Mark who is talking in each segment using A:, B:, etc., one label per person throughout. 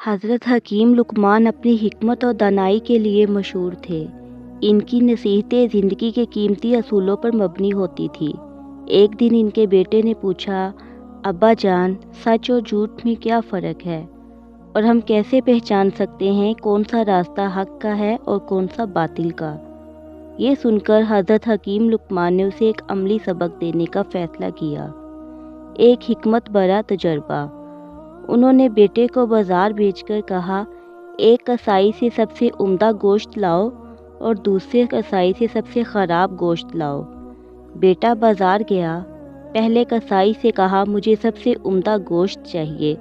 A: حضرت حکیم لقمان اپنی حکمت اور دانائی کے لیے مشہور تھے۔ ان کی نصیحتیں زندگی کے قیمتی اصولوں پر مبنی ہوتی تھی۔ ایک دن ان کے بیٹے نے پوچھا، ابا جان، سچ اور جھوٹ میں کیا فرق ہے؟ اور ہم کیسے پہچان سکتے ہیں کون سا راستہ حق کا ہے اور کون سا باطل کا؟ یہ سن کر حضرت حکیم لقمان نے اسے ایک عملی سبق دینے کا فیصلہ کیا۔ ایک حکمت بھرا تجربہ۔ انہوں نے بیٹے کو بازار بھیج کر کہا، ایک کسائی سے سب سے عمدہ گوشت لاؤ اور دوسرے کسائی سے سب سے خراب گوشت لاؤ۔ بیٹا بازار گیا، پہلے کسائی سے کہا مجھے سب سے عمدہ گوشت چاہیے۔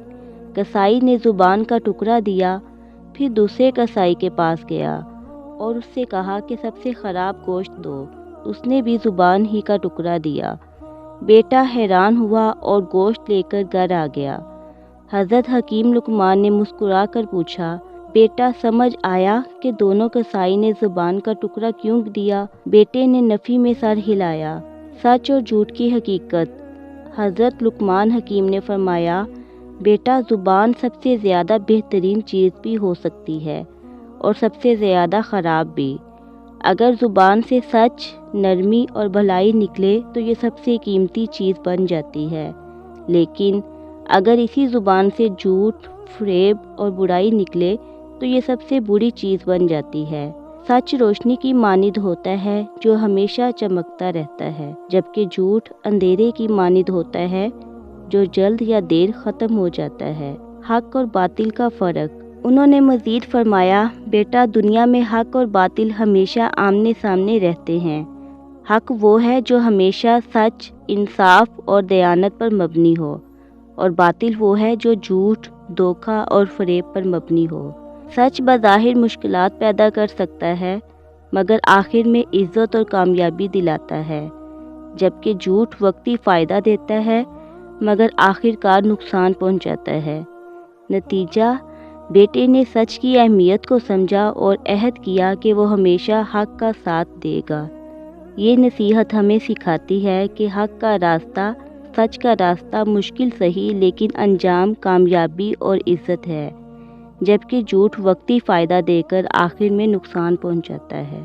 A: کسائی نے زبان کا ٹکڑا دیا، پھر دوسرے کسائی کے پاس گیا اور اس سے کہا کہ سب سے خراب گوشت دو۔ اس نے بھی زبان ہی کا ٹکڑا دیا۔ بیٹا حیران ہوا اور گوشت لے کر گھر آ گیا۔ حضرت حکیم لقمان نے مسکرا کر پوچھا، بیٹا سمجھ آیا کہ دونوں کسائی نے زبان کا ٹکڑا کیوں دیا؟ بیٹے نے نفی میں سر ہلایا۔ سچ اور جھوٹ کی حقیقت۔ حضرت لقمان حکیم نے فرمایا، بیٹا زبان سب سے زیادہ بہترین چیز بھی ہو سکتی ہے اور سب سے زیادہ خراب بھی۔ اگر زبان سے سچ، نرمی اور بھلائی نکلے تو یہ سب سے قیمتی چیز بن جاتی ہے، لیکن اگر اسی زبان سے جھوٹ، فریب اور برائی نکلے تو یہ سب سے بری چیز بن جاتی ہے۔ سچ روشنی کی مانند ہوتا ہے جو ہمیشہ چمکتا رہتا ہے، جبکہ جھوٹ اندھیرے کی مانند ہوتا ہے جو جلد یا دیر ختم ہو جاتا ہے۔ حق اور باطل کا فرق۔ انہوں نے مزید فرمایا، بیٹا دنیا میں حق اور باطل ہمیشہ آمنے سامنے رہتے ہیں۔ حق وہ ہے جو ہمیشہ سچ، انصاف اور دیانت پر مبنی ہو، اور باطل وہ ہے جو جھوٹ، دھوکہ اور فریب پر مبنی ہو۔ سچ بظاہر مشکلات پیدا کر سکتا ہے مگر آخر میں عزت اور کامیابی دلاتا ہے، جبکہ جھوٹ وقتی فائدہ دیتا ہے مگر آخر کار نقصان پہنچاتا ہے۔ نتیجہ، بیٹے نے سچ کی اہمیت کو سمجھا اور عہد کیا کہ وہ ہمیشہ حق کا ساتھ دے گا۔ یہ نصیحت ہمیں سکھاتی ہے کہ حق کا راستہ، سچ کا راستہ مشکل سہی لیکن انجام کامیابی اور عزت ہے، جبکہ جھوٹ وقتی فائدہ دے کر آخر میں نقصان پہنچاتا ہے۔